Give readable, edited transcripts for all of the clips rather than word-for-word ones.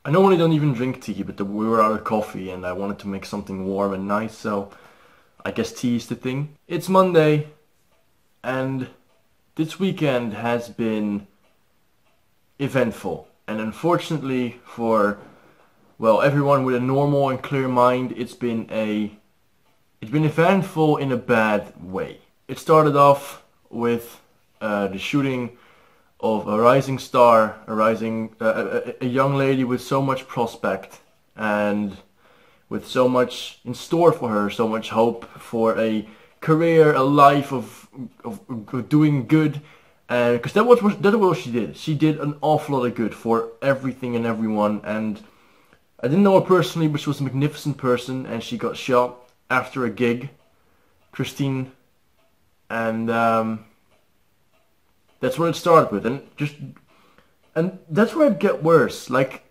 I normally don't even drink tea, but we were out of coffee and I wanted to make something warm and nice, so I guess tea is the thing. It's Monday, and this weekend has been eventful. And unfortunately for, well, everyone with a normal and clear mind, it's been eventful in a bad way. It started off with the shooting of a rising star, a young lady with so much prospect and with so much in store for her, so much hope for a career, a life of doing good. Because that's what she did. She did an awful lot of good for everything and everyone. And I didn't know her personally, but she was a magnificent person, and she got shot after a gig, Christine, and that's where it started with, and that's where it get worse. Like,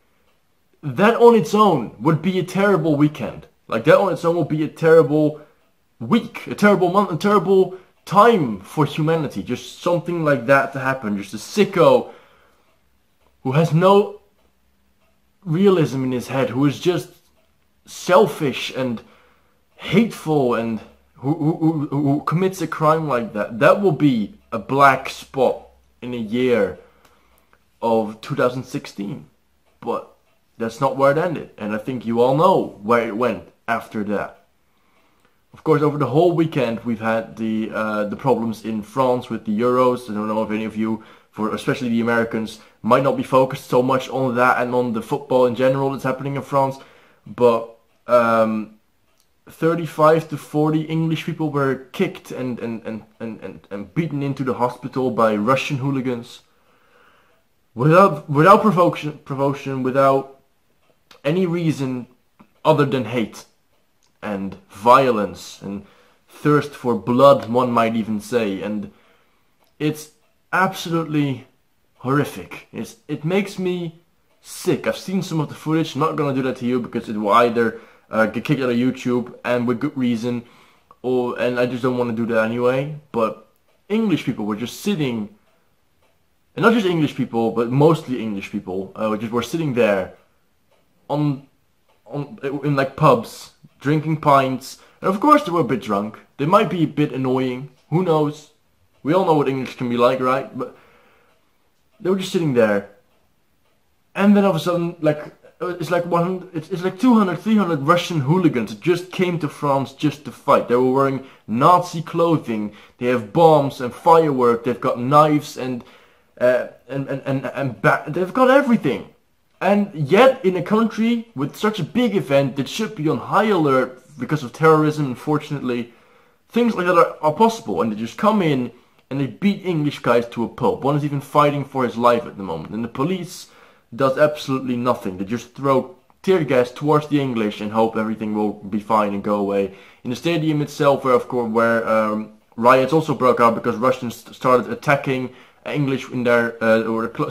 that on its own would be a terrible weekend. Like, that on its own would be a terrible week, a terrible month, a terrible time for humanity. Just something like that to happen. Just a sicko who has no realism in his head, who is just selfish and hateful, and who commits a crime like that. That will be a black spot in a year of 2016. But that's not where it ended, and I think you all know where it went after that. Of course, over the whole weekend we've had the problems in France with the Euros. I don't know if any of you, especially the Americans, might not be focused so much on that and on the football in general that's happening in France, but 35 to 40 English people were kicked and beaten into the hospital by Russian hooligans without provocation, without any reason other than hate and violence and thirst for blood, one might even say. And it's absolutely horrific. It makes me sick. I've seen some of the footage. I'm not gonna do that to you because it will either get kicked out of YouTube, and with good reason, and I just don't want to do that anyway. But English people were just sitting, and not just English people, but mostly English people, were sitting there in like pubs, drinking pints, and of course they were a bit drunk. They might be a bit annoying, who knows? We all know what English can be like, right? But they were just sitting there, and then all of a sudden, like, it's like 200, 300 Russian hooligans that just came to France just to fight. They were wearing Nazi clothing. They have bombs and fireworks. They've got knives and they've got everything. And yet, in a country with such a big event that should be on high alert because of terrorism, unfortunately, things like that are possible. And they just come in and they beat English guys to a pulp. One is even fighting for his life at the moment. And the police does absolutely nothing. They just throw tear gas towards the English and hope everything will be fine and go away. In the stadium itself, where riots also broke out because Russians started attacking English in their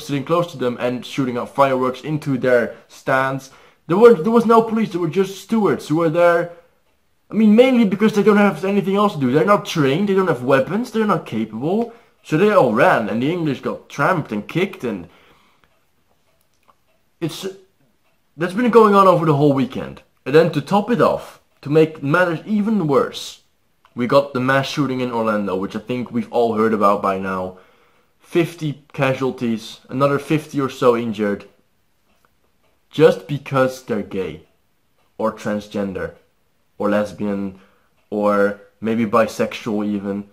sitting close to them and shooting out fireworks into their stands. There was no police. There were just stewards who were there. I mean, mainly because they don't have anything else to do. They're not trained. They don't have weapons. They're not capable. So they all ran, and the English got trampled and kicked, and that's been going on over the whole weekend. And then to top it off, to make matters even worse, we got the mass shooting in Orlando, which I think we've all heard about by now. 50 casualties, another 50 or so injured, just because they're gay, or transgender, or lesbian, or maybe bisexual even,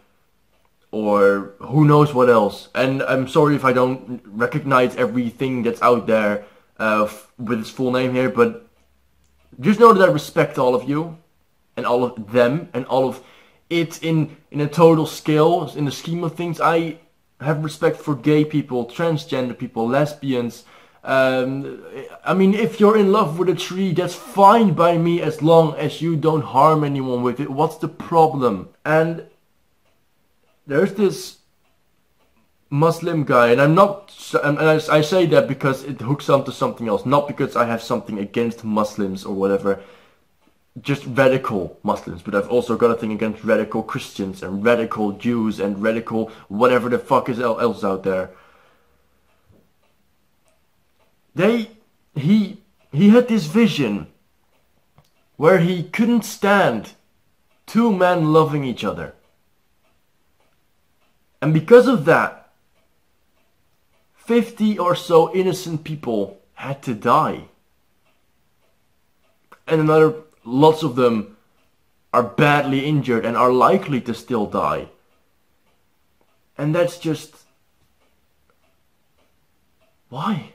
or who knows what else. And I'm sorry if I don't recognize everything that's out there with its full name here, but just know that I respect all of you and all of them and all of it in a total scale, in the scheme of things. I have respect for gay people, transgender people, lesbians. I mean, if you're in love with a tree, that's fine by me as long as you don't harm anyone with it. What's the problem? And there's this Muslim guy, and I'm not, and I say that because it hooks onto something else, not because I have something against Muslims or whatever, just radical Muslims, but I've also got a thing against radical Christians and radical Jews and radical whatever the fuck is else out there. He had this vision where he couldn't stand two men loving each other. And because of that, 50 or so innocent people had to die. And lots of them are badly injured and are likely to still die. And that's just... why?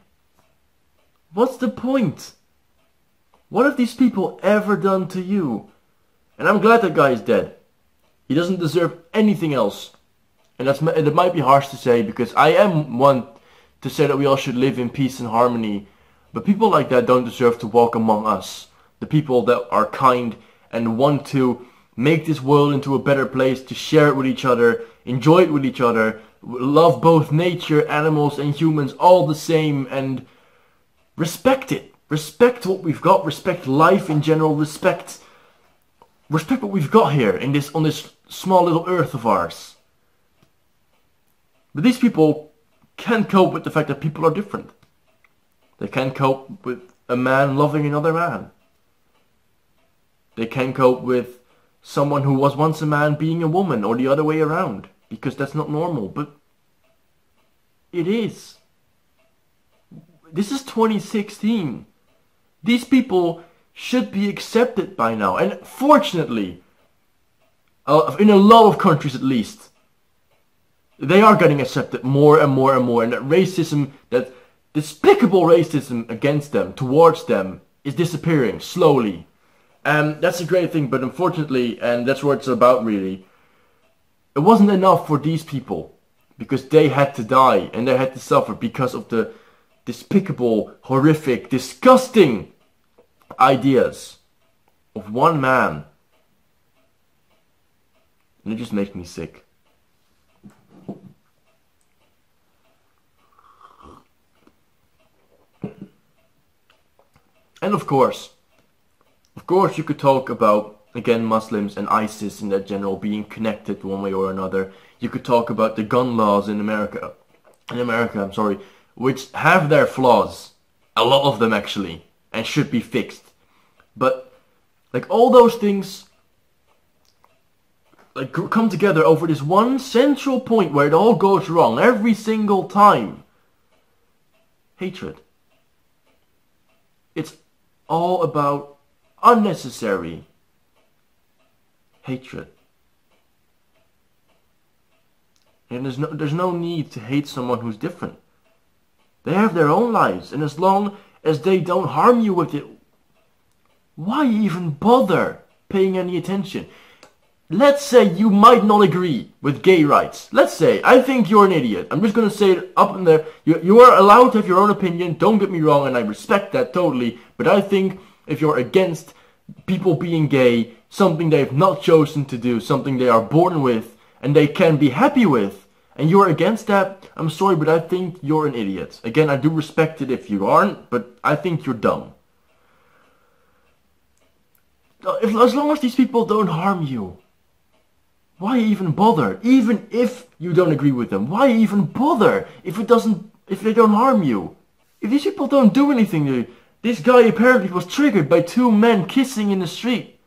What's the point? What have these people ever done to you? And I'm glad that guy is dead. He doesn't deserve anything else. And it might be harsh to say, because I am one to say that we all should live in peace and harmony. But people like that don't deserve to walk among us. The people that are kind and want to make this world into a better place, to share it with each other, enjoy it with each other, love both nature, animals and humans all the same, and respect it. Respect what we've got, respect life in general, respect what we've got here in on this small little earth of ours. But these people can't cope with the fact that people are different. They can't cope with a man loving another man. They can't cope with someone who was once a man being a woman, or the other way around, because that's not normal, but it is. This is 2016. These people should be accepted by now, and fortunately, in a lot of countries at least, they are getting accepted more and more and more, and that racism, that despicable racism against them, towards them, is disappearing slowly. And that's a great thing, but unfortunately, and that's what it's about really, it wasn't enough for these people, because they had to die and they had to suffer because of the despicable, horrific, disgusting ideas of one man. And it just makes me sick. And of course you could talk about, again, Muslims and ISIS in that general being connected one way or another. You could talk about the gun laws in America, which have their flaws, a lot of them actually, and should be fixed. But like all those things like come together over this one central point where it all goes wrong every single time. Hatred. It's all about unnecessary hatred. And there's no need to hate someone who's different. They have their own lives, and as long as they don't harm you with it, why even bother paying any attention? Let's say you might not agree with gay rights. Let's say, I think you're an idiot. I'm just going to say it up in there. You are allowed to have your own opinion, don't get me wrong, and I respect that totally. But I think if you're against people being gay, something they've not chosen to do, something they are born with, and they can be happy with, and you're against that, I'm sorry, but I think you're an idiot. Again, I do respect it if you aren't, but I think you're dumb. As long as these people don't harm you, why even bother? Even if you don't agree with them, why even bother if they don't harm you? If these people don't do anything to you, this guy apparently was triggered by two men kissing in the street.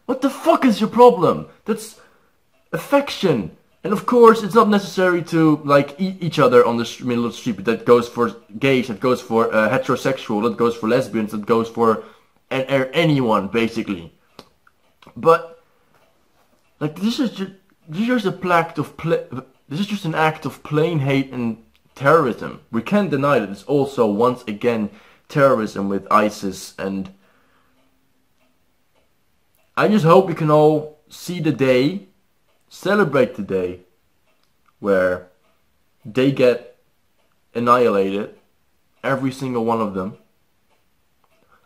What the fuck is your problem? That's affection. And of course, it's not necessary to like eat each other on the middle of the street, but that goes for gays, that goes for heterosexual, that goes for lesbians, that goes for anyone basically. But like this is just an act of plain hate and terrorism. We can't deny that it's also once again terrorism with ISIS, and I just hope we can all see the day, celebrate the day, where they get annihilated, every single one of them.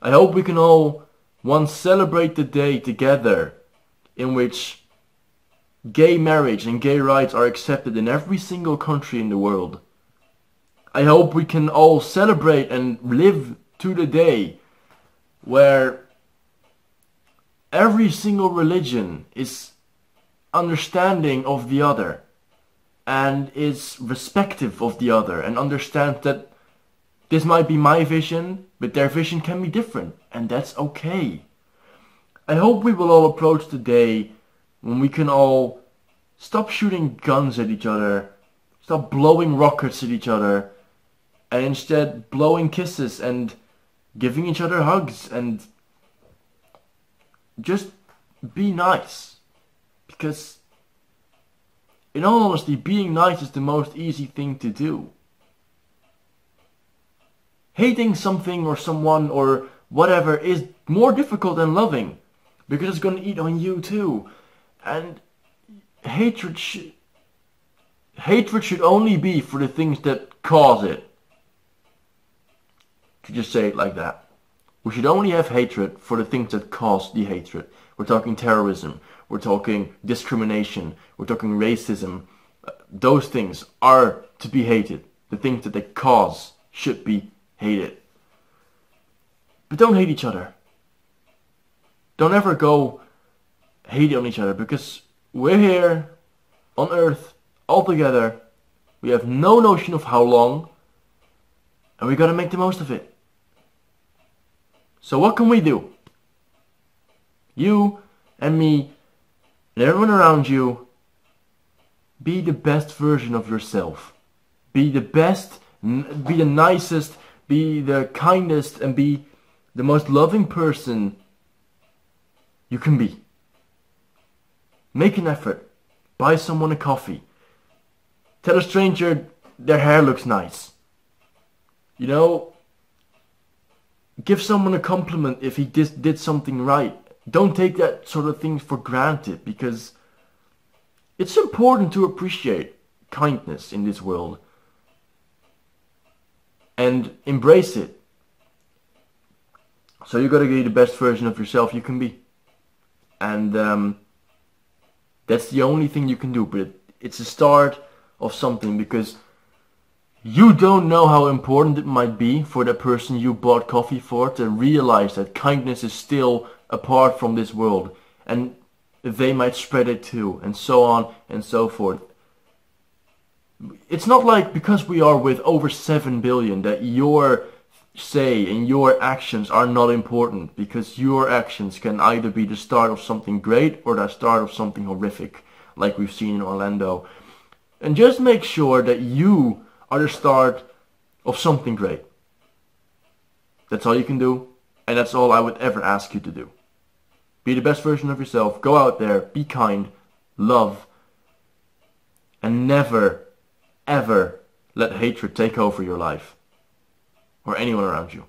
I hope we can all once celebrate the day together in which gay marriage and gay rights are accepted in every single country in the world. I hope we can all celebrate and live to the day where every single religion is understanding of the other and is respectful of the other and understands that this might be my vision, but their vision can be different, and that's okay. I hope we will all approach the day when we can all stop shooting guns at each other, stop blowing rockets at each other, and instead blowing kisses and giving each other hugs and just be nice. Because in all honesty, being nice is the most easy thing to do. Hating something or someone or whatever is more difficult than loving, because it's going to eat on you too. And hatred should only be for the things that cause it. To just say it like that. We should only have hatred for the things that cause the hatred. We're talking terrorism, we're talking discrimination, we're talking racism. Those things are to be hated. The things that they cause should be hated. But don't hate each other. Don't ever go hate on each other, because we're here on Earth all together. We have no notion of how long, and we gotta make the most of it. So what can we do? You and me and everyone around you, be the best version of yourself. Be the best, be the nicest, be the kindest, and be the most loving person you can be. Make an effort. Buy someone a coffee. Tell a stranger their hair looks nice. You know, give someone a compliment if he did something right. Don't take that sort of thing for granted, because it's important to appreciate kindness in this world and embrace it. So you gotta be the best version of yourself you can be. And that's the only thing you can do, but it's a start of something, because you don't know how important it might be for the person you bought coffee for to realize that kindness is still apart from this world, and they might spread it too, and so on and so forth. It's not like because we are with over 7 billion that your say and your actions are not important, because your actions can either be the start of something great or the start of something horrific, like we've seen in Orlando. And just make sure that you are the start of something great. That's all you can do, and that's all I would ever ask you to do. Be the best version of yourself, go out there, be kind, love, and never, ever let hatred take over your life or anyone around you.